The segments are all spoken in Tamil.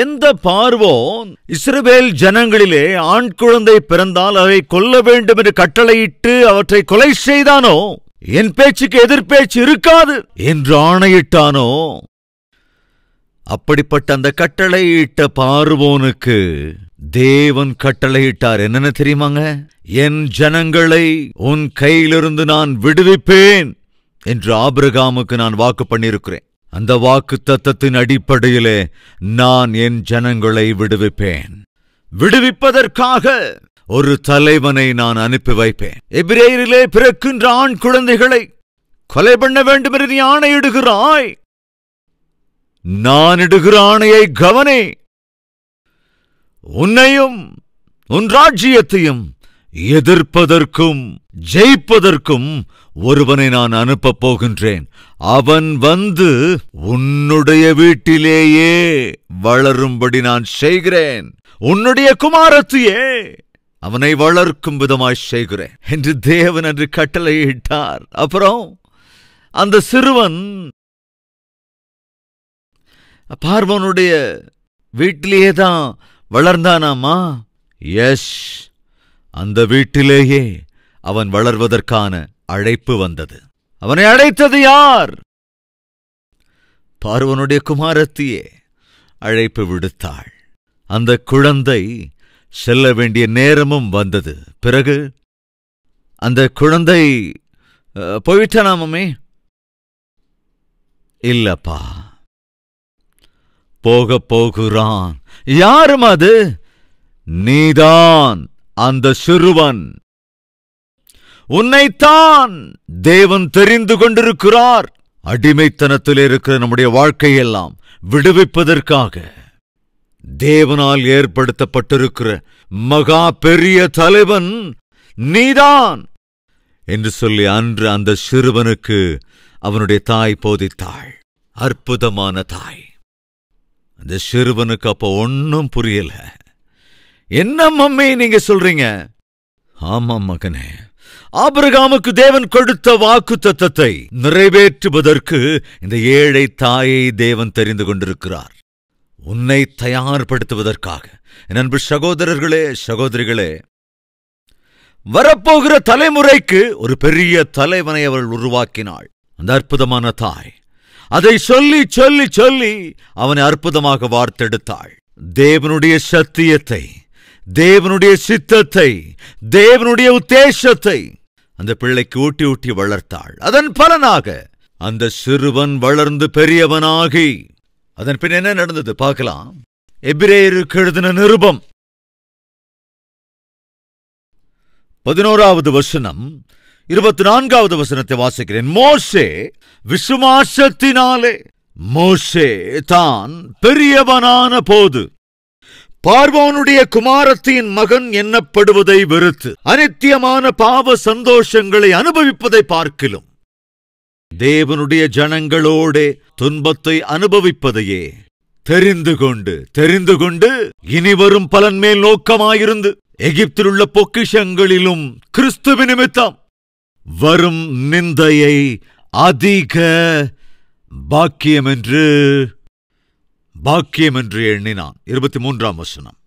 எந்த பார்வோன் இஸ்ரவேல் ஜனங்களிலே ஆண் குழந்தை பிறந்தால் அதை கொல்ல வேண்டும் என்று கட்டளையிட்டு அவற்றை கொலை செய்தானோ, என் பேச்சுக்கு எதிர்பேச்சு இருக்காது என்று ஆணையிட்டானோ, அப்படிப்பட்ட அந்த கட்டளையிட்ட பார்வோனுக்கு தேவன் கட்டளையிட்டார். என்னென்ன தெரியுமாங்க? என் ஜனங்களை உன் கையிலிருந்து நான் விடுவிப்பேன் என்று ஆபிரகாமுக்கு நான் வாக்கு பண்ணியிருக்கிறேன். அந்த வாக்கு தத்தத்தின் அடிப்படையிலே நான் என் ஜனங்களை விடுவிப்பேன். விடுவிப்பதற்காக ஒரு தலைவனை நான் அனுப்பி வைப்பேன். எபிரேயரிலே பிறக்கின்ற ஆண் குழந்தைகளை கொலை பண்ண வேண்டும் என்று நீ ஆணையிடுகிறாய். நான் இடுகிற ஆணையை கவனி. உன்னையும் உன் ராஜ்யத்தையும் எதிர்ப்பதற்கும் ஜெயிப்பதற்கும் ஒருவனை நான் அனுப்பப் போகின்றேன். அவன் வந்து உன்னுடைய வீட்டிலேயே வளரும்படி நான் செய்கிறேன். உன்னுடைய குமாரத்தையே அவனை வளர்க்கும் விதமாய் செய்கிறேன் என்று தேவன் என்று கட்டளையிட்டார். அப்புறம் அந்த சிறுவன் பார்வோனுடைய வீட்டிலேயே தான் வளர்ந்தானாமா? எஸ், அந்த வீட்டிலேயே அவன் வளர்வதற்கான அழைப்பு வந்தது. அவனை அழைத்தது யார்? பார்வோனுடைய குமாரத்தியே அழைப்பு விடுத்தாள். அந்த குழந்தை செல்ல வேண்டிய நேரமும் வந்தது. பிறகு அந்த குழந்தை போயிட்டானாமே? இல்லப்பா, போகிறான். யாரும் அது? நீதான் அந்த சிறுவன். உன்னைத்தான் தேவன் தெரிந்து கொண்டிருக்கிறார். அடிமைத்தனத்தில் இருக்கிற நம்முடைய வாழ்க்கையெல்லாம் விடுவிப்பதற்காக தேவனால் ஏற்படுத்தப்பட்டிருக்கிற மகா பெரிய தலைவன் நீதான் என்று சொல்லி அன்று அந்த சிறுவனுக்கு அவனுடைய தாய் போதித்தாள். அற்புதமான தாய். அந்த சிறுவனுக்கு அப்ப ஒன்னும் புரியல. என்ன மம்மி நீங்க சொல்றீங்க? ஆமாம் மகனே, ஆபிரகாமுக்கு தேவன் கொடுத்த வாக்கு தத்தத்தை நிறைவேற்றுவதற்கு இந்த ஏழை தாயை தேவன் தெரிந்து கொண்டிருக்கிறார். உன்னை தயார்படுத்துவதற்காக. என் அன்பு சகோதரர்களே, சகோதரிகளே, வரப்போகிற தலைமுறைக்கு ஒரு பெரிய தலைவனை அவள் உருவாக்கினாள். அந்த அற்புதமான தாய் அதை சொல்லி சொல்லி சொல்லி அவனை அற்புதமாக வார்த்தெடுத்தாள். தேவனுடைய சத்தியத்தை, தேவனுடைய சித்தத்தை, தேவனுடைய உத்தேசத்தை அந்த பிள்ளைக்கு ஊட்டி ஊட்டி வளர்த்தாள். அதன் பலனாக அந்த சிறுவன் வளர்ந்து பெரியவனாகி அதன் பின் என்ன நடந்தது பார்க்கலாம். எபிரேயருக்கு எழுதின நிருபம் 11வது வசனம் 24வது வசனத்தை வாசிக்கிறேன். மோசே விசுவாசத்தினாலே மோசே தான் பெரியவனான போது பார்வோனுடைய குமாரத்தின் மகன் எண்ணப்படுவதை வெறுத்து அநித்தியமான பாவ சந்தோஷங்களை அனுபவிப்பதை பார்க்கிலும் தேவனுடைய ஜனங்களோடே துன்பத்தை அனுபவிப்பதையே தெரிந்து கொண்டு இனிவரும் பலன் மேல் நோக்கமாயிருந்து எகிப்தில் உள்ள பொக்கிஷங்களிலும் கிறிஸ்துவ நிமித்தம் வரும் நிந்தையை அதிக பாக்கியம் என்று எண்ணினான். 23ஆம் வசனம்.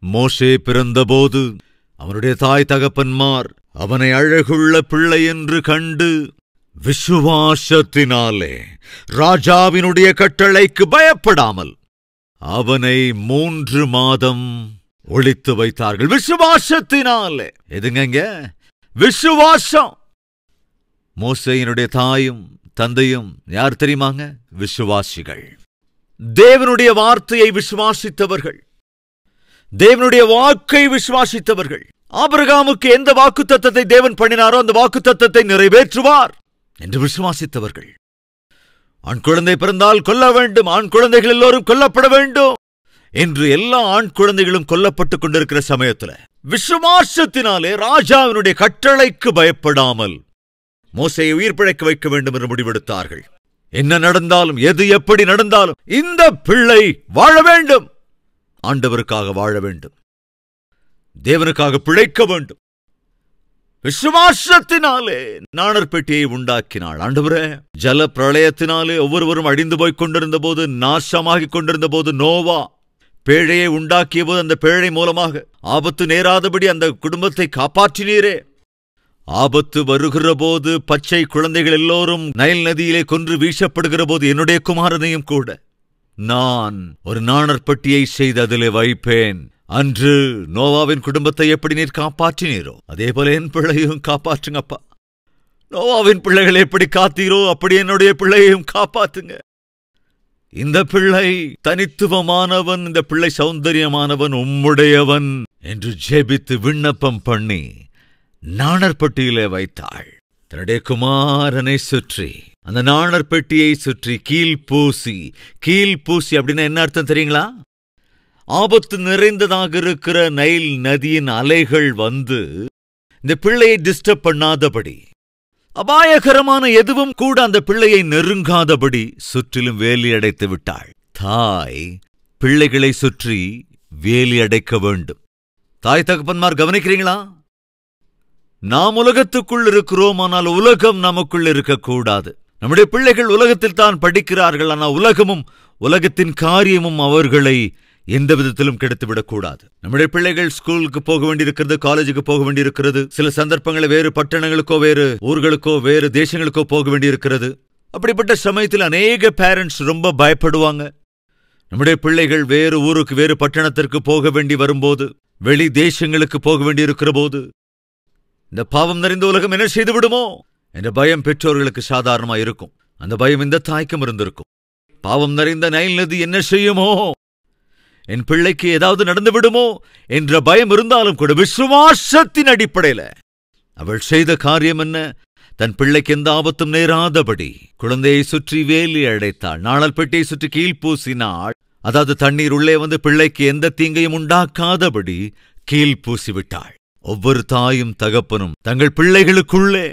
மோசே பிறந்தபோது அவனுடைய தாய் தகப்பன்மார் அவனை அழகுள்ள பிள்ளை என்று கண்டு விசுவாசத்தினாலே ராஜாவினுடைய கட்டளைக்கு பயப்படாமல் அவனை 3 மாதம் ஒளித்து வைத்தார்கள். விசுவாசத்தினாலே. எதுங்க விசுவாசம்? மோசேயினுடைய தாயும் தந்தையும் யார் தெரியுமாங்க? விசுவாசிகள். தேவனுடைய வார்த்தையை விசுவாசித்தவர்கள், தேவனுடைய வாக்கை விசுவாசித்தவர்கள். ஆபிரகாமுக்கு எந்த வாக்குத்தத்தத்தை தேவன் பண்ணினாரோ அந்த வாக்குத்தத்தத்தை நிறைவேற்றுவார் என்று விசுவாசித்தவர்கள். ஆண் குழந்தை பிறந்தால் கொல்ல வேண்டும், ஆண் குழந்தைகள் எல்லோரும் கொல்லப்பட வேண்டும் என்று எல்லா ஆண் குழந்தைகளும் கொல்லப்பட்டுக் கொண்டிருக்கிற சமயத்தில் விசுவாசத்தினாலே ராஜாவினுடைய கட்டளைக்கு பயப்படாமல் மோசேயை உயிர் பிழைக்க வைக்க வேண்டும் என்று முடிவெடுத்தார்கள். என்ன நடந்தாலும், எது எப்படி நடந்தாலும் இந்த பிள்ளை வாழ வேண்டும், ஆண்டவருக்காக வாழ வேண்டும், தேவனுக்காக பிழைக்க வேண்டும். விசுவாசத்தினாலே நாணர் பெட்டியை உண்டாக்கினாள். ஆண்டவரே, ஜல பிரளயத்தினாலே ஒவ்வொருவரும் அழிந்து போய் கொண்டிருந்த போது, நாசமாகிக் கொண்டிருந்த போது, நோவா பேழையை உண்டாக்கிய போது அந்த பேழை மூலமாக ஆபத்து நேராதபடி அந்த குடும்பத்தை காப்பாற்றினீரே. ஆபத்து வருகிற போது பச்சை குழந்தைகள் எல்லோரும் நைல் நதியிலே கொன்று வீசப்படுகிற போது என்னுடைய குமாரனையும் கூட நான் ஒரு நாணர் பெட்டியை செய்து அதிலே வைப்பேன். அன்று நோவாவின் குடும்பத்தை எப்படி நீர் காப்பாற்றினீரோ அதே போல என் பிள்ளையும் காப்பாற்றுங்கப்பா. நோவாவின் பிள்ளைகளை எப்படி காத்தீரோ அப்படி என்னுடைய பிள்ளையையும் காப்பாத்துங்க. இந்த பிள்ளை தனித்துவமானவன், இந்த பிள்ளை சௌந்தரியமானவன், உம்முடையவன் என்று ஜெபித்து விண்ணப்பம் பண்ணி நாணர் பெட்டியிலே வைத்தாள். தன்னுடைய குமாரனை சுற்றி அந்த நாணர் பெட்டியை சுற்றி கீழ்பூசி அப்படின்னா என்ன அர்த்தம் தெரியுங்களா? ஆபத்து நிறைந்ததாக இருக்கிற நைல் நதியின் அலைகள் வந்து இந்த பிள்ளையை டிஸ்டர்ப் பண்ணாதபடி, அபாயகரமான எதுவும் கூட அந்த பிள்ளையை நெருங்காதபடி சுற்றிலும் வேலி அடைத்து விட்டாள். தாய் பிள்ளைகளை சுற்றி வேலி அடைக்க வேண்டும். தாய் தகப்பன்மார் கவனிக்கிறீங்களா? நாம் உலகத்துக்குள் இருக்கிறோம், ஆனால் உலகம் நமக்குள் இருக்கக்கூடாது. நம்முடைய பிள்ளைகள் உலகத்தில் தான் படிக்கிறார்கள், ஆனால் உலகமும் உலகத்தின் காரியமும் அவர்களை எந்த விதத்திலும் கெடுத்துவிடக்கூடாது. நம்முடைய பிள்ளைகள் ஸ்கூலுக்கு போக வேண்டியிருக்கிறது, காலேஜுக்கு போக வேண்டியிருக்கிறது, சில சந்தர்ப்பங்களை வேறு பட்டணங்களுக்கோ வேறு ஊர்களுக்கோ வேறு தேசங்களுக்கோ போக வேண்டியிருக்கிறது. அப்படிப்பட்ட சமயத்தில் அநேக பேரண்ட்ஸ் ரொம்ப பயப்படுவாங்க. நம்முடைய பிள்ளைகள் வேறு ஊருக்கு வேறு பட்டணத்திற்கு போக வேண்டி வரும்போது, வெளி தேசங்களுக்கு போக வேண்டியிருக்கிற போது இந்த பாவம் நிறைந்த உலகம் என்ன செய்து விடுமோ என்ற பயம் பெற்றோர்களுக்கு சாதாரணமாக இருக்கும். அந்த பயம் இந்த தாய்க்கும் இருந்திருக்கும். பாவம் நிறைந்த நைல் நதி என்ன செய்யுமோ, என் பிள்ளைக்கு ஏதாவது நடந்து விடுமோ என்ற பயம் இருந்தாலும் கூட விசுவாசத்தின் அடிப்படையில அவள் செய்த காரியம் என்ன? தன் பிள்ளைக்கு எந்த ஆபத்தும் நேராதபடி குழந்தையை சுற்றி வேலி அடைத்தாள். நாணல் பெட்டியை சுற்றி கீழ்பூசினாள். அதாவது தண்ணீர் உள்ளே வந்து பிள்ளைக்கு எந்த தீங்கையும் உண்டாக்காதபடி கீழ்பூசிவிட்டாள். ஒவ்வொரு தாயும் தகப்பனும் தங்கள் பிள்ளைகளுக்குள்ளே,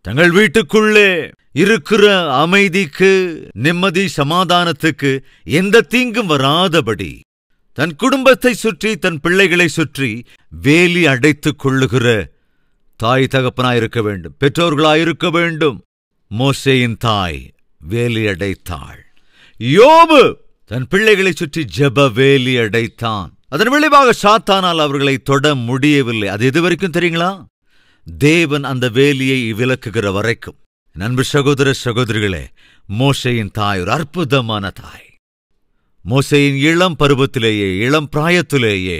தங்கள் வீட்டுக்குள்ளே இருக்கிற அமைதிக்கு, நிம்மதி, சமாதானத்துக்கு எந்த தீங்கும் வராதபடி தன் குடும்பத்தை சுற்றி தன் பிள்ளைகளை சுற்றி வேலி அடைத்துக் கொள்ளுகிற தாய் தகப்பனாயிருக்க வேண்டும், பெற்றோர்களாயிருக்க வேண்டும். மோசேயின் தாய் வேலி அடைத்தாள். யோபு தன் பிள்ளைகளை சுற்றி ஜெப வேலி அடைத்தான். அதன் விளைவாக சாத்தானால் அவர்களை தொட முடியவில்லை. அது எது வரைக்கும் தெரியுங்களா? தேவன் அந்த வேலியை விலக்குகிற வரைக்கும். நண்பு சகோதர சகோதரிகளே, மோசேயின் தாய் ஒரு அற்புதமான தாய். மோசேயின் இளம் பருவத்திலேயே, இளம் பிராயத்திலேயே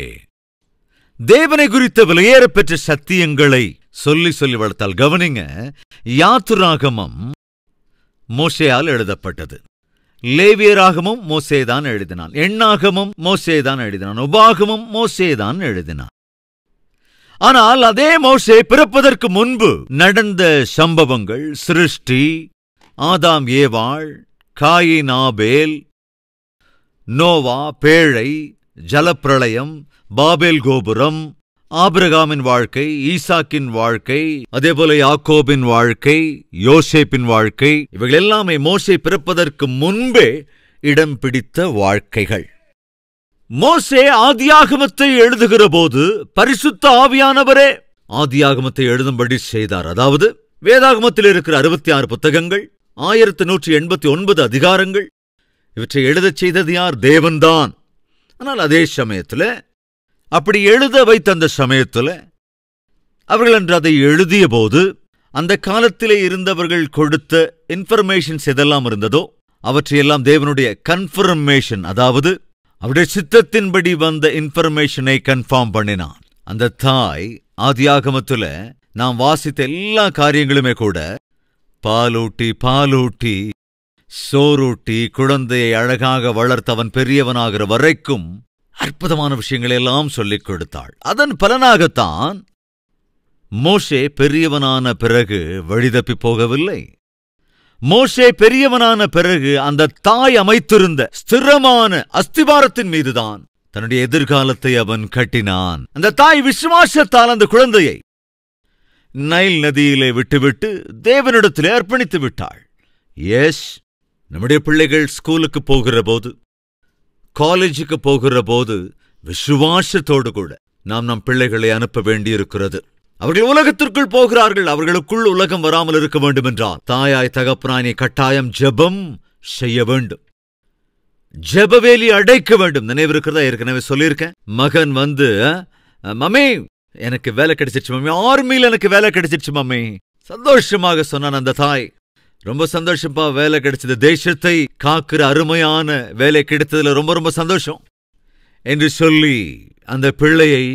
தேவனை குறித்த விலையேற பெற்ற சத்தியங்களை சொல்லி சொல்லி வளர்த்தால். கவனிங்க, யாத்துராகமம் மோசேயால் எழுதப்பட்டது. லேவியராகமும் மோசேதான் எழுதினான். எண்ணாகமும் மோசேதான் எழுதினான். உபாகமும் மோசேதான் எழுதினான். ஆனால் அதே மோசே பிறப்பதற்கு முன்பு நடந்த சம்பவங்கள், சிருஷ்டி, ஆதாம் ஏவாள், காயின் ஆபேல், நோவா, பேழை, ஜலப்பிரளயம், பாபேல் கோபுரம், ஆபிரகாமின் வாழ்க்கை, ஈசாக்கின் வாழ்க்கை, அதேபோல யாக்கோபின் வாழ்க்கை, யோசேப்பின் வாழ்க்கை, இவைகள் எல்லாமே மோசே பிறப்பதற்கு முன்பே இடம் பிடித்த வாழ்க்கைகள். மோசே ஆதியாகமத்தை எழுதுகிற போது பரிசுத்த ஆவியானவரே ஆதியாகமத்தை எழுதும்படி செய்தார். அதாவது வேதாகமத்தில் இருக்கிற 66 புத்தகங்கள், 1189 அதிகாரங்கள், இவற்றை எழுதச் செய்தது யார்? தேவன்தான். ஆனால் அதே சமயத்தில் அப்படி எழுத வைத்த அந்த சமயத்தில் அவர்கள் அன்று அதை எழுதிய போது அந்த காலத்திலே இருந்தவர்கள் கொடுத்த இன்ஃபர்மேஷன்ஸ் எதெல்லாம் இருந்ததோ அவற்றையெல்லாம் தேவனுடைய கன்ஃபர்மேஷன், அதாவது அவருடைய சித்தத்தின்படி வந்த இன்ஃபர்மேஷனை கன்ஃபார்ம் பண்ணினான். அந்த தாய் ஆதியாகமத்துல நாம் வாசித்த எல்லா காரியங்களுமே கூட பாலூட்டி சோரூட்டி குழந்தையை அழகாக வளர்த்தவன் பெரியவனாகிற வரைக்கும் அற்புதமான விஷயங்களை எல்லாம் சொல்லிக் கொடுத்தாள். அதன் பலனாகத்தான் மோசே பெரியவனான பிறகு வழிதப்பி போகவில்லை. மோசே பெரியவனான பிறகு அந்த தாய் அமைத்திருந்த ஸ்திரமான அஸ்திபாரத்தின் மீதுதான் தன்னுடைய எதிர்காலத்தை அவன் கட்டினான். அந்த தாய் விசுவாசத்தால் அந்த குழந்தையை நைல் நதியிலே விட்டுவிட்டு தேவனிடத்திலே அர்ப்பணித்து விட்டாள். எஸ், நம்முடைய பிள்ளைகள் ஸ்கூலுக்கு போகிற போது, காலேஜுக்கு போகிற போது விசுவாசத்தோடு கூட நாம் நம் பிள்ளைகளை அனுப்ப வேண்டியிருக்கிறது. அவர்கள் உலகத்திற்குள் போகிறார்கள். அவர்களுக்குள் உலகம் வராமல் இருக்க வேண்டும் என்றால் தாயாய் தகப்பனாய் நீ கட்டாயம் ஜெபம் செய்ய வேண்டும். ஜெபவேலி அடைக்க வேண்டும். நினைவு இருக்கிறதா? ஏற்கனவே சொல்லியிருக்கேன். மகன் வந்து, மம்மி எனக்கு வேலை கிடைச்சிருச்சு மம்மி, ஆர்மியில் எனக்கு வேலை கிடைச்சிருச்சு மம்மி, சந்தோஷமாக சொன்னான் அந்த தாய். ரொம்ப சந்தோஷப்பா, வேலை கிடைச்சது, தேசத்தை காக்கிற அருமையான வேலை கிடைத்ததுல ரொம்ப ரொம்ப சந்தோஷம் என்று சொல்லி அந்த பிள்ளையை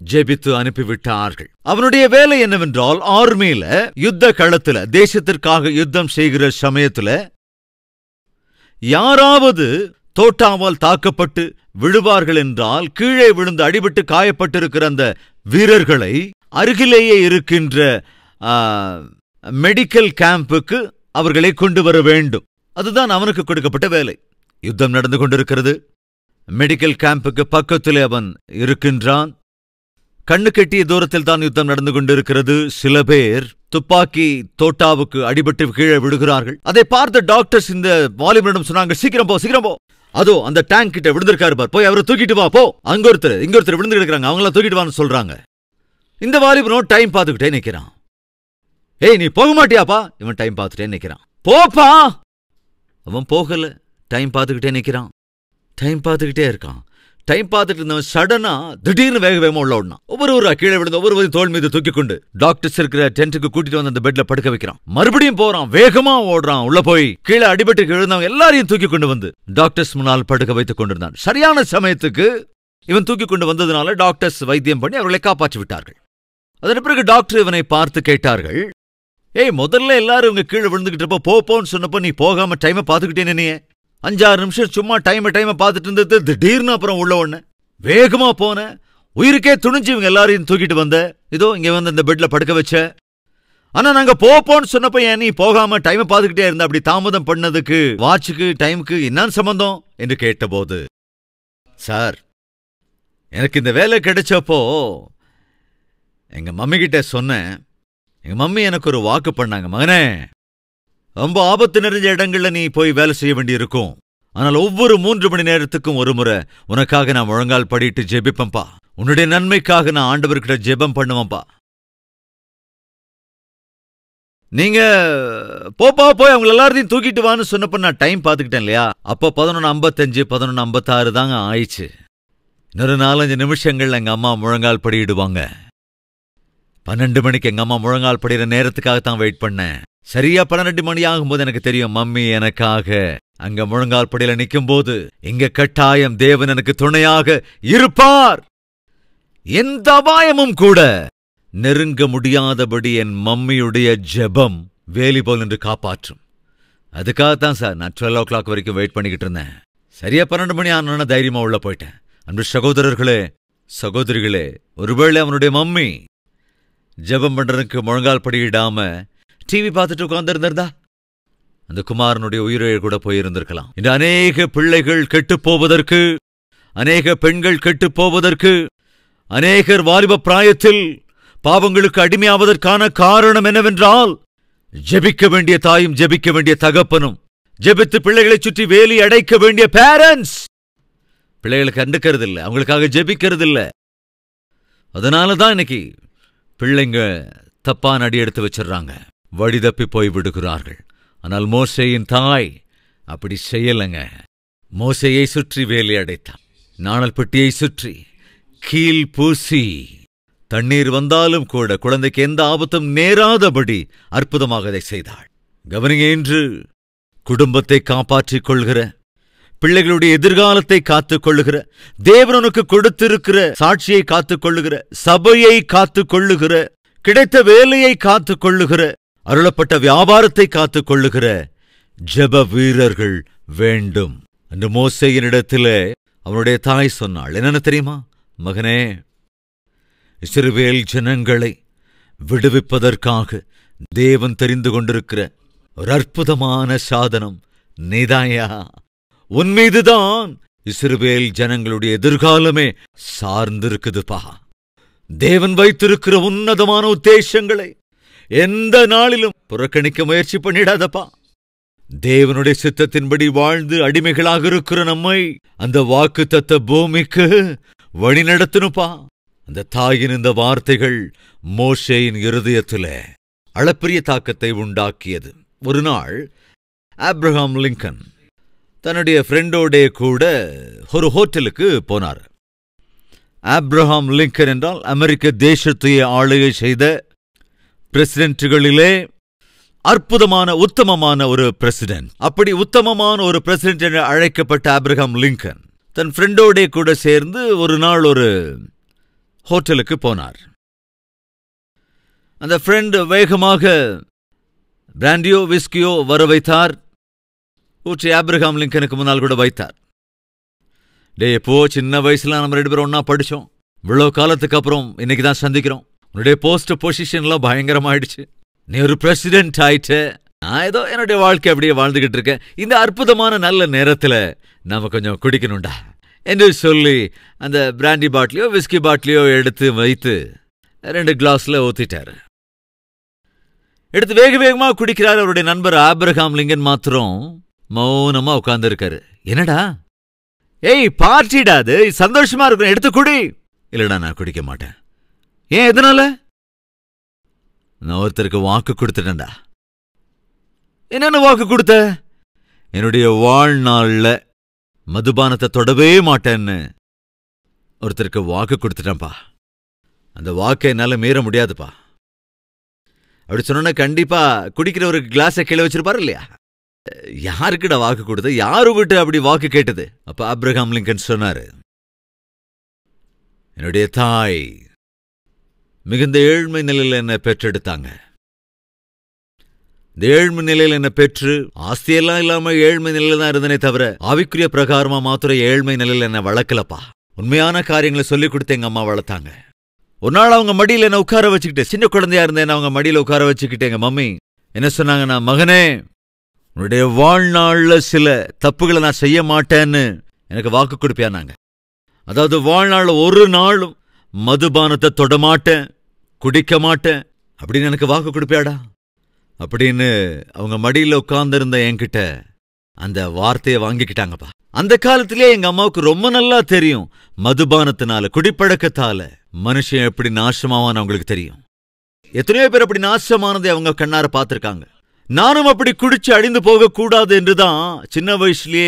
ஜெபித்து அனுப்பிவிட்டார்கள். அவனுடைய வேலை என்னவென்றால், ஆர்மியில யுத்த களத்துல தேசத்திற்காக யுத்தம் செய்கிற சமயத்துல யாராவது தோட்டாவால் தாக்கப்பட்டு விழுவார்கள் என்றால், கீழே விழுந்து அடிபட்டு காயப்பட்டிருக்கிற அந்த வீரர்களை அருகிலேயே இருக்கின்ற மெடிக்கல் கேம்புக்கு அவர்களை கொண்டு வர வேண்டும். அதுதான் அவனுக்கு கொடுக்கப்பட்ட வேலை. யுத்தம் நடந்து கொண்டிருக்கிறது. மெடிக்கல் கேம்புக்கு பக்கத்திலே அவன் இருக்கின்றான். கண்ணு கெட்டிய தூரத்தில் தான் யுத்தம் நடந்து கொண்டிருக்கிறது. சில பேர் துப்பாக்கி தோட்டாவுக்கு அடிபட்டு கீழே விடுகிறார்கள். அதை பார்த்த டாக்டர்ஸ் இந்த வாலிபனிடம் சொன்னாங்க, சீக்கிரம் போ, சீக்கிரம் போ, அதோ அந்த டேங்க் கிட்ட விழுந்திருக்காரு பார், போய் அவரை தூக்கிட்டு வா, போ, அங்க ஒருத்தர் இங்க ஒருத்தர் விழுந்து கிடக்குறாங்க, அவங்கள தூக்கிட்டு வான்னு சொல்றாங்க. இந்த வாலிபனும் டைம் பார்த்துக்கிட்டே நிக்கிறான். ஏய், நீ போக மாட்டியாப்பா? இவன் டைம் பார்த்துட்டே நிக்கிறான். போப்பா. அவன் போகல, டைம் பார்த்துக்கிட்டே நிக்கிறான். டைம் பார்த்துக்கிட்டே இருக்கான். டைம் பார்த்துட்டு இருந்தவன் சடனா திடீர்னு வேக வேகமா உள்ள ஓடுனான். ஒவ்வொருவரா கீழே விழுந்து ஒவ்வொரு தோல் மீது தூக்கி கொண்டு டாக்டர்ஸ் இருக்கிற டென்ட்டுக்கு கூட்டிட்டு வந்து அந்த பெட்ல படுக்க வைக்கிறான். மறுபடியும் போறான், வேகமா ஓடுறான். உள்ள போய் கீழே அடிபட்டு விழுந்தவங்க எல்லாரையும் தூக்கி கொண்டு வந்து டாக்டர்ஸ் முன்னால் படுக்க வைத்துக் கொண்டிருந்தான். சரியான சமயத்துக்கு இவன் தூக்கி கொண்டு வந்ததுனால டாக்டர்ஸ் வைத்தியம் பண்ணி அவர்களை காப்பாற்றி விட்டார்கள். அதன் பிறகு டாக்டர் இவனை பார்த்து கேட்டார்கள், ஏய், முதல்ல எல்லாரும் இவங்க கீழே விழுந்துகிட்டு இருப்ப போன்னு சொன்னப்போ நீ போகாம டைமை பார்த்துக்கிட்டே நீ 5-6 நிமிஷம் சும்மா டைமை பார்த்துட்டு இருந்தது, திடீர்னு அப்புறம் உள்ள ஒண்ணு வேகமா போன, உயிருக்கே துணிஞ்சு இவங்க எல்லாரையும் தூக்கிட்டு வந்த, இதோ இங்க வந்து இந்த பெட்ல படுக்க வச்ச. ஆனா நாங்க போன்னு சொன்னப்ப ஏன் நீ போகாம டைமை பார்த்துக்கிட்டே இருந்த? அப்படி தாமதம் பண்ணதுக்கு வாட்சுக்கு டைமுக்கு என்ன சம்பந்தம் என்று கேட்டபோது, சார், எனக்கு இந்த வேலை கிடைச்சப்போ எங்க மம்மி கிட்ட சொன்னேன். எங்க மம்மி எனக்கு ஒரு வாக்கு பண்ணாங்க, மகனே, ரொம்ப ஆபத்து நிறைஞ்ச இடங்கள்ல நீ போய் வேலை செய்ய வேண்டியிருக்கும். ஆனால் ஒவ்வொரு 3 மணி நேரத்துக்கும் ஒரு முறை உனக்காக நான் முழங்கால் படிட்டு ஜெபிப்பம்பா. உன்னுடைய நன்மைக்காக நான் ஆண்டவர்கிட்ட ஜெபம் பண்ணுவம்பா. நீங்க போப்பா போய் அவங்க எல்லாரையும் தூக்கிட்டு வான்னு சொன்னப்ப நான் டைம் பார்த்துக்கிட்டேன் இல்லையா, அப்போ 11:55 11:56 தாங்க ஆயிடுச்சு. இன்னொரு 4-5 நிமிஷங்கள் எங்க அம்மா முழங்கால் படியிடுவாங்க. 12 மணிக்கு எங்க அம்மா முழங்கால் படிக்கிற நேரத்துக்காகத்தான் வெயிட் பண்ணேன். சரியா 12 மணி ஆகும்போது எனக்கு தெரியும் மம்மி எனக்காக அங்க முழங்கால் படியில நிற்கும் போது இங்க கட்டாயம் தேவன் எனக்கு துணையாக இருப்பார். எந்த அபாயமும் கூட நெருங்க முடியாதபடி என் மம்மியுடைய ஜெபம் வேலி போல் என்று காப்பாற்றும். அதுக்காகத்தான் சார் நான் 12 o'clock வரைக்கும் வெயிட் பண்ணிக்கிட்டு இருந்தேன். சரியா 12 மணி ஆனோன்னா தைரியமா உள்ள போயிட்டேன். அன்பு சகோதரர்களே, சகோதரிகளே, ஒருவேளை அவனுடைய மம்மி ஜெபம் பண்றதுக்கு முழங்கால் படியிடாம டிவி பார்த்துட்டு உட்கார்ந்திருந்தா அந்த குமாரனுடைய உயிரை கூட போயிருந்திருக்கலாம். இந்த அநேக பிள்ளைகள் கெட்டுப் போவதற்கு, அநேக பெண்கள் கெட்டுப் போவதற்கு, அநேகர் வாலிப பிராயத்தில் பாவங்களுக்கு அடிமையாவதற்கான காரணம் என்னவென்றால், ஜெபிக்க வேண்டிய தாயும் ஜெபிக்க வேண்டிய தகப்பனும், ஜெபித்து பிள்ளைகளை சுற்றி வேலி அடைக்க வேண்டிய பேரண்ட்ஸ் பிள்ளைகளுக்கு கண்டுக்கிறது இல்லை, அவங்களுக்காக ஜெபிக்கிறது இல்லை. அதனாலதான் இன்னைக்கு பிள்ளைங்க தப்பான அடி எடுத்து வச்சிடறாங்க, வழிதப்பி போய் விடுகிறார்கள். ஆனால் மோசேயின் தாய் அப்படி செய்யலைங்க. மோசேயை சுற்றி வேலி அடைத்தான். நாணல் பெட்டியை சுற்றி கீழ் பூசி தண்ணீர் வந்தாலும் கூட குழந்தைக்கு எந்த ஆபத்தும் நேராதபடி அற்புதமாக அதை செய்தாள். கவனிங்க, இன்று குடும்பத்தை காப்பாற்றிக் கொள்கிற, பிள்ளைகளுடைய எதிர்காலத்தை காத்துக் கொள்ளுகிற, தேவனுக்கு கொடுத்திருக்கிற சாட்சியை காத்துக் கொள்ளுகிற, சபையை காத்துக் கொள்ளுகிற, கிடைத்த வேலையை காத்துக் கொள்ளுகிற, அருளப்பட்ட வியாபாரத்தை காத்துக் கொள்ளுகிற ஜெப வீரர்கள் வேண்டும் என்று மோசேயினிடத்திலே அவனுடைய தாய் சொன்னாள். என்னன்னு தெரியுமா? மகனே, இஸ்ரவேல் ஜனங்களை விடுவிப்பதற்காக தேவன் தெரிந்து கொண்டிருக்கிற ஒரு அற்புதமான சாதனம் நீதாயா. உன்மீதுதான் இஸ்ரவேல் ஜனங்களுடைய எதிர்காலமே சார்ந்திருக்குதுப்பா. தேவன் வைத்திருக்கிற உன்னதமான உத்தேசங்களை எந்த நாளிலும் புறக்கணிக்க முயற்சி பண்ணிடாதப்பா. தேவனுடைய சித்தத்தின்படி வாழ்ந்து அடிமைகளாக இருக்கிற நம்மை அந்த வாக்குத்தத்த பூமிக்கு வழி நடத்தணுப்பா. அந்த தாயின் இந்த வார்த்தைகள் மோசேயின் இருதயத்திலே அளப்பரிய தாக்கத்தை உண்டாக்கியது. ஒரு நாள் ஆப்ரஹாம் லிங்கன் தன்னுடைய ஃப்ரெண்டோடே கூட ஒரு ஹோட்டலுக்கு போனார். ஆப்ரஹாம் லிங்கன் என்றால் அமெரிக்க தேசத்தையே ஆளுகை செய்த பிரசிடென்ட்களிலே அற்புதமான உத்தமமான ஒரு பிரசிடென்ட். அப்படி உத்தமமான ஒரு பிரசிடென்ட் என அழைக்கப்பட்ட ஆப்ரஹாம் லிங்கன் தன் ஃப்ரெண்டோடே கூட சேர்ந்து ஒரு நாள் ஒரு ஹோட்டலுக்கு போனார். அந்த ஃப்ரெண்ட் வேகமாக பிராண்டியோ விஸ்கியோ வர வைத்தார். ஊற்றி ஆப்ரஹாம் லிங்கனுக்கு முன்னால் கூட வைத்தார். எப்போ சின்ன வயசுல நம்ம 2 பேரும் ஒன்னா படிச்சோம், இவ்வளவு காலத்துக்கு அப்புறம் இன்னைக்கு தான் சந்திக்கிறோம். உன்னுடைய போஸ்ட் பொசிஷன்லாம் பயங்கரமாயிடுச்சு, நீ ஒரு பிரசிடென்ட் ஆயிட்ட, நான் ஏதோ என்னுடைய வாழ்க்கை அப்படியே வாழ்ந்துகிட்டு இருக்கேன், இந்த அற்புதமான நல்ல நேரத்துல நாம கொஞ்சம் குடிக்கணும்டா என்று சொல்லி அந்த பிராண்டி பாட்டிலையோ விஸ்கி பாட்டிலையோ எடுத்து வைத்து 2 கிளாஸ்ல ஊத்திட்டாரு. எடுத்து வேக வேகமா குடிக்கிறார். அவருடைய நண்பர் ஆப்ரஹாம் லிங்கன் மாத்திரம் மௌனமா உட்கார்ந்து இருக்காரு. என்னடா, ஏய் பார்ட்டிடா, அது சந்தோஷமா இருக்கும், எடுத்து குடி. இல்லடா நான் குடிக்க மாட்டேன். ஏன், எதனால? நான் ஒருத்தருக்கு வாக்கு கொடுத்துட்டேன்டா. என்னென்ன வாக்கு கொடுத்த? என்னுடைய வாழ்நாள்ல மதுபானத்தை தொடவே மாட்டேன்னு ஒருத்தருக்கு வாக்கு கொடுத்துட்டேன்ப்பா. அந்த வாக்கை என்னால மீற முடியாதுப்பா. அப்படி சொன்னா கண்டிப்பா குடிக்கிற ஒரு கிளாஸை கீழே வச்சிருப்பாரு இல்லையா? யாருக்கிட்ட வாக்கு கொடுத்த? யாரு கிட்ட அப்படி வாக்கு கேட்டது? அப்ப ஆப்ரஹாம் லிங்கன் சொன்னாரு, என்னுடைய தாய் மிகுந்த ஏழ்மை நிலையில் என்ன பெற்றெடுத்தாங்க. இந்த ஏழ்மை நிலையில் என்ன பெற்று ஆஸ்தியெல்லாம் இல்லாம ஏழ்மை நிலையில தான் இருந்தனே தவிர ஆவிக்குரிய பிரகாரமா மாத்திரம் ஏழ்மை நிலையில் என்ன வளர்க்கலப்பா. உண்மையான காரியங்களை சொல்லிக் கொடுத்து எங்க அம்மா வளர்த்தாங்க. ஒரு நாள் அவங்க மடியில என்ன உட்கார வச்சுக்கிட்டு, சின்ன குழந்தையா இருந்தேன், அவங்க மடியில உட்கார வச்சுக்கிட்டு எங்க மம்மி என்ன சொன்னாங்கன்னா, மகனே உன்னுடைய வாழ்நாள்ல சில தப்புகளை நான் செய்ய மாட்டேன்னு எனக்கு வாக்கு கொடுப்பியானாங்க. அதாவது வாழ்நாள் ஒரு நாளும் மதுபானத்தை தொடமாட்டேன், குடிக்க மாட்டேன் அப்படின்னு எனக்கு வாக்கு கொடுப்பியாடா அப்படின்னு அவங்க மடியில உட்கார்ந்திருந்த என்கிட்ட அந்த வார்த்தையை வாங்கிக்கிட்டாங்கப்பா. அந்த காலத்திலே எங்க அம்மாவுக்கு ரொம்ப நல்லா தெரியும், மதுபானத்தினால குடிப்பழக்கத்தால மனுஷன் எப்படி நாசமாவான்னு அவங்களுக்கு தெரியும். எத்தனையோ பேர் அப்படி நாசமானதை அவங்க கண்ணார பார்த்திருக்காங்க. நானும் அப்படி குடிச்சு அழிந்து போகக்கூடாது என்றுதான் சின்ன வயசுலயே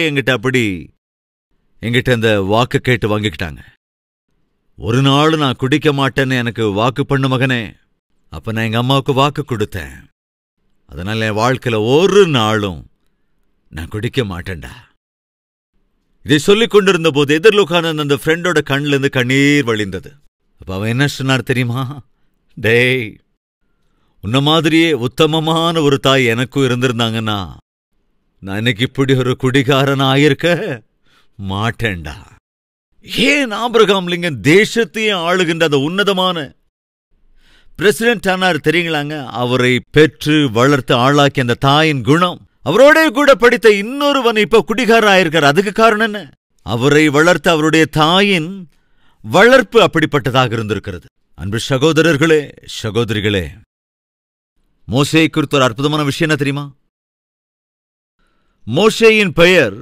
எங்கிட்ட அந்த வாக்கு கேட்டு வாங்கிக்கிட்டாங்க. ஒரு நாள் நான் குடிக்க மாட்டேன்னு எனக்கு வாக்கு பண்ணு மகனே. அப்ப நான் எங்க அம்மாவுக்கு வாக்கு கொடுத்தேன். அதனால என் வாழ்க்கையில ஒரு நாளும் நான் குடிக்க மாட்டேன்டா. இதை சொல்லிக் கொண்டிருந்த போது எதிரில் உட்கார்ந்த அந்த ஃப்ரெண்டோட கண்ணில இருந்து கண்ணீர் வழிந்தது. அப்ப அவன் என்ன சொன்னார் தெரியுமா? டேய், உன்ன மாதிரியே உத்தமமான ஒரு தாய் எனக்கும் இருந்திருந்தாங்கன்னா நான் இன்னைக்கு இப்படி ஒரு குடிகாரன் ஆயிருக்க மாட்டேன்டா. ஏன் ஆபிரகாம் லிங்கன் தேசத்தையே ஆளுகின்ற அந்த உன்னதமான பிரசிடென்ட் ஆனார் தெரியுங்களாங்க? அவரை பெற்று வளர்த்து ஆளாக்கி அந்த தாயின் குணம், அவரோட கூட படித்த இன்னொருவன் இப்ப குடிகாரன் ஆயிருக்கார். அதுக்கு காரணம் என்ன? அவரை வளர்த்த அவருடைய தாயின் வளர்ப்பு அப்படிப்பட்டதாக இருந்திருக்கிறது. அன்பு சகோதரர்களே, சகோதரிகளே, மோசே குறித்த ஒரு அற்புதமான விஷயம் என்ன தெரியுமா? மோசேயின் பெயர்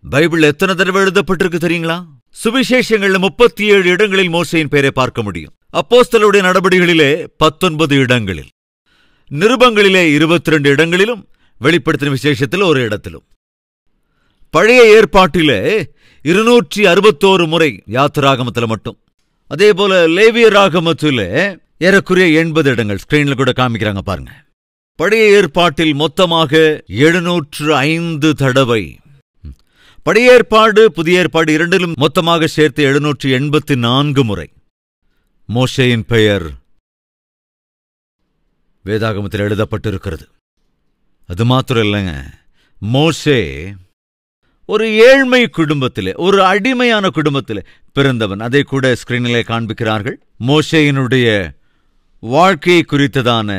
பைபிள் எத்தனை தடவை எழுதப்பட்டிருக்கு தெரியுங்களா? சுவிசேஷங்கள்ல 37 இடங்களில் மோசேயின் பெயரை பார்க்க முடியும். அப்போஸ்தலருடைய நடபடிகளிலே 19 இடங்களில், நிருபங்களிலே 22 இடங்களிலும், வெளிப்படுத்தின விசேஷத்தில் ஒரு இடத்திலும். பழைய ஏற்பாட்டிலே 261 முறை யாத்திராகமத்தில் மட்டும். அதே போல லேவியராகமத்திலே ஏறக்குறைய 80 இடங்கள். ஸ்கிரீன்ல கூட காமிக்கிறாங்க பாருங்க. பழைய ஏற்பாட்டில் மொத்தமாக 705 தடவை. பழைய ஏற்பாடு புதிய ஏற்பாடு இரண்டிலும் மொத்தமாக சேர்த்து 784 முறை மோசேயின் பெயர் வேதாகமத்தில் எழுதப்பட்டிருக்கிறது. அது மாத்திரம் இல்லைங்க, மோசே ஒரு ஏழ்மை குடும்பத்திலே, ஒரு அடிமையான குடும்பத்திலே பிறந்தவன். அதை கூட ஸ்கிரீனிலே காண்பிக்கிறார்கள். மோசேயினுடைய வாழ்க்கையை குறித்ததான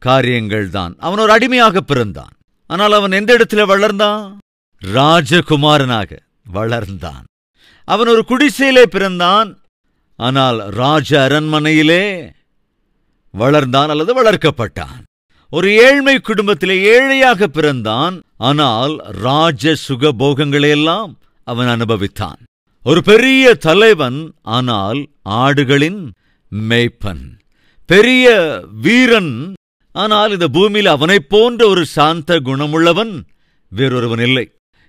காரியங்கள் தான். அவன் ஒரு அடிமையாக பிறந்தான். ஆனால் அவன் எந்த இடத்துல வளர்ந்தான்? ராஜகுமாரனாக வளர்ந்தான். அவன் ஒரு குடிசையிலே பிறந்தான். ஆனால் ராஜ அரண்மனையிலே வளர்ந்தான் அல்லது வளர்க்கப்பட்டான். ஒரு ஏழ்மை குடும்பத்திலே ஏழையாக பிறந்தான். ஆனால் ராஜ சுகபோகங்களையெல்லாம் அவன் அனுபவித்தான். ஒரு பெரிய தலைவன், ஆனால் ஆடுகளின் மேய்ப்பன். பெரிய வீரன், ஆனால் இந்த பூமியில் அவனைப் போன்ற ஒரு சாந்த குணமுள்ளவன் வேறொருவன் இல்லை.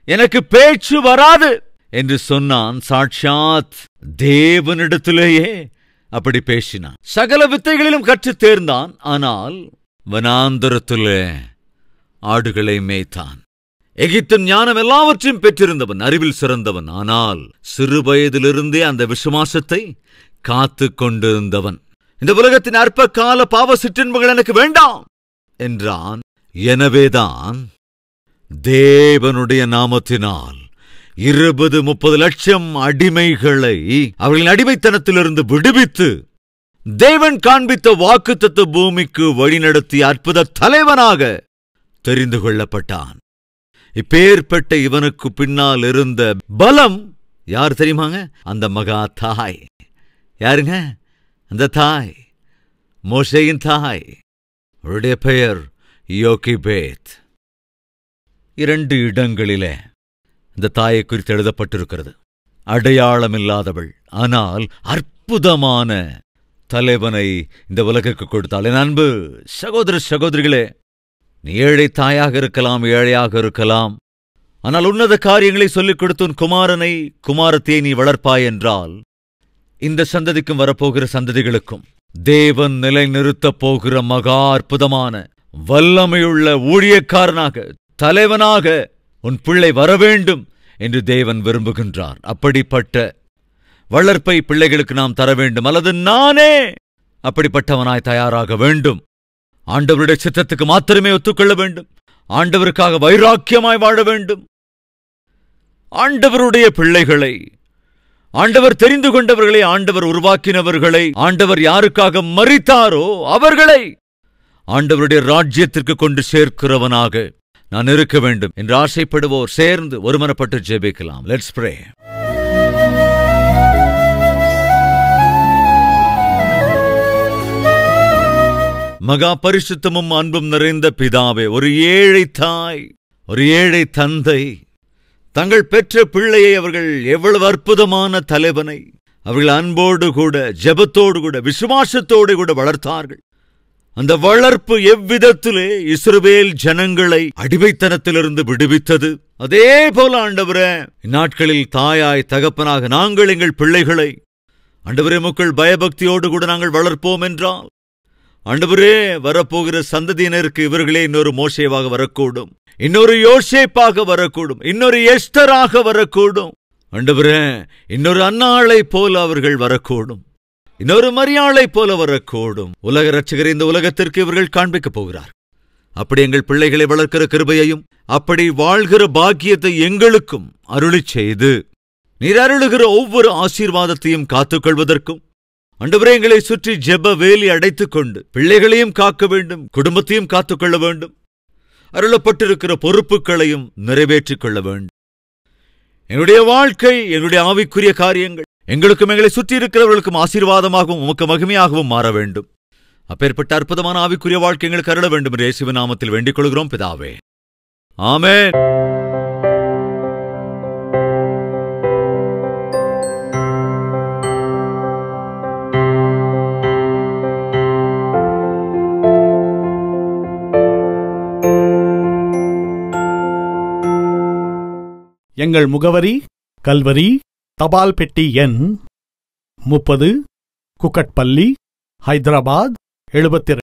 எனக்கு பேச்சு வராது என்று சொன்னான். சாட்சாத் தேவனிடத்திலேயே அப்படி பேசினான். சகல வித்தைகளிலும் கற்றுத் தேர்ந்தான். ஆனால் வனாந்தரத்திலே ஆடுகளை மேய்த்தான். எகிப்தின் ஞானம் எல்லாவற்றையும் பெற்றிருந்தவன், அறிவில் சிறந்தவன். ஆனால் சிறு வயதிலிருந்தே அந்த விசுவாசத்தை காத்து கொண்டிருந்தவன். இந்த உலகத்தின் அற்ப கால பாவ சிற்றின்பங்கள் எனக்கு வேண்டாம் என்றான். எனவேதான் தேவனுடைய நாமத்தினால் 20-30 லட்சம் அடிமைகளை அவர்களின் அடிமைத்தனத்திலிருந்து விடுவித்து தேவன் காண்பித்த வாக்குத்தத்த பூமிக்கு வழிநடத்திய அற்புத தலைவனாக தெரிந்து கொள்ளப்பட்டான். இப்பேற்பட்ட இவனுக்கு பின்னால் இருந்த பலம் யார் தெரியுமாங்க? அந்த மகா தாய். யாருங்க அந்த தாய்? மோசேயின் தாய். அவருடைய பெயர் யோகிபேத். 2 இடங்களிலே இந்த தாயை குறித்து எழுதப்பட்டிருக்கிறது. அடையாளமில்லாதவள், ஆனால் அற்புதமான தலைவனை இந்த உலகுக்கு கொடுத்தாள். என் அன்பு சகோதர சகோதரிகளே, நீ ஏழை தாயாக இருக்கலாம், ஏழையாக இருக்கலாம். ஆனால் உன்னத காரியங்களை சொல்லிக் கொடுத்து உன் குமாரனை குமாரத்தையை நீ வளர்ப்பாய் என்றால் இந்த சந்ததிக்கும் வரப்போகிற சந்ததிகளுக்கும் தேவன் நிலைநிறுத்தப் போகிற மகா அற்புதமான வல்லமையுள்ள ஊழியக்காரனாக, தலைவனாக உன் பிள்ளை வரவேண்டும் என்று தேவன் விரும்புகின்றார். அப்படிப்பட்ட வளர்ப்பை பிள்ளைகளுக்கு நாம் தர வேண்டும், அல்லது நானே அப்படிப்பட்டவனாய் தயாராக வேண்டும். ஆண்டவருடைய சித்தத்துக்கு மாத்திரமே ஒத்துக்கொள்ள வேண்டும். ஆண்டவருக்காக வைராக்கியமாய் வாழ வேண்டும். ஆண்டவருடைய பிள்ளைகளை, ஆண்டவர் தெரிந்து கொண்டவர்களை, ஆண்டவர் உருவாக்கினவர்களை, ஆண்டவர் யாருக்காக மரித்தாரோ அவர்களை ஆண்டவருடைய ராஜ்யத்திற்கு கொண்டு சேர்க்கிறவனாக நான் இருக்க வேண்டும் என்று ஆசைப்படுவோர் சேர்ந்து ஒருமனப்பட்டு ஜெபிக்கலாம். Let's pray. மகா பரிசுத்தமும் அன்பும் நிறைந்த பிதாவே, ஒரு ஏழை தாய், ஒரு ஏழை தந்தை தங்கள் பெற்ற பிள்ளையை அவர்கள் எவ்வளவு அற்புதமான தலைவனை அவர்கள் அன்போடு கூட, ஜெபத்தோடு கூட, விசுவாசத்தோடு கூட வளர்த்தார்கள். அந்த வளர்ப்பு எவ்விதத்திலே இஸ்ரவேல் ஜனங்களை அடிமைத்தனத்திலிருந்து விடுவித்தது, அதே போல ஆண்டவரே இந்நாட்களில் தாயாய் தகப்பனாக நாங்கள் எங்கள் பிள்ளைகளை ஆண்டவரே மக்கள் பயபக்தியோடு கூட நாங்கள் வளர்ப்போம் என்றால், ஆண்டவரே வரப்போகிற சந்ததியினருக்கு இவர்களே இன்னொரு மோசேவாக வரக்கூடும், இன்னொரு யோசேப்பாக வரக்கூடும், இன்னொரு எஸ்தராக வரக்கூடும். ஆண்டவரே இன்னொரு அன்னாளை போல அவர்கள் வரக்கூடும், இன்னொரு மரியாளை போல வரக்கூடும். உலக ரட்சகரை இந்த உலகத்திற்கு இவர்கள் காண்பிக்கப் போகிறார். அப்படி எங்கள் பிள்ளைகளை வளர்க்கிற கிருபையையும் அப்படி வாழ்கிற பாக்கியத்தை எங்களுக்கும் அருளிச் செய்து நீர் அருளுகிற ஒவ்வொரு ஆசீர்வாதத்தையும் காத்துக்கொள்வதற்கும் ஆண்டவரே எங்களை சுற்றி ஜெப வேலி அடைத்துக் கொண்டு பிள்ளைகளையும் காக்க வேண்டும், குடும்பத்தையும் காத்துக்கொள்ள வேண்டும், அருளப்பட்டிருக்கிற பொறுப்புகளையும் நிறைவேற்றிக் கொள்ள வேண்டும். எங்களுடைய வாழ்க்கை, எங்களுடைய ஆவிக்குரிய காரியங்கள் எங்களுக்கும் எங்களை சுற்றி இருக்கிறவர்களுக்கும் ஆசீர்வாதமாகவும் உமக்கு மகிமையாகவும் மாற வேண்டும். அப்பேற்பட்ட அற்புதமான ஆவிக்குரிய வாழ்க்கை எங்களுக்கு அருள வேண்டும் என்று இயேசுவின் நாமத்தில் வேண்டிக் கொள்கிறோம் பிதாவே. ஆமென். எங்கள் முகவரி கல்வரி, தபால் பெட்டி எண் 30, குக்கட்பள்ளி, ஹைதராபாத் 72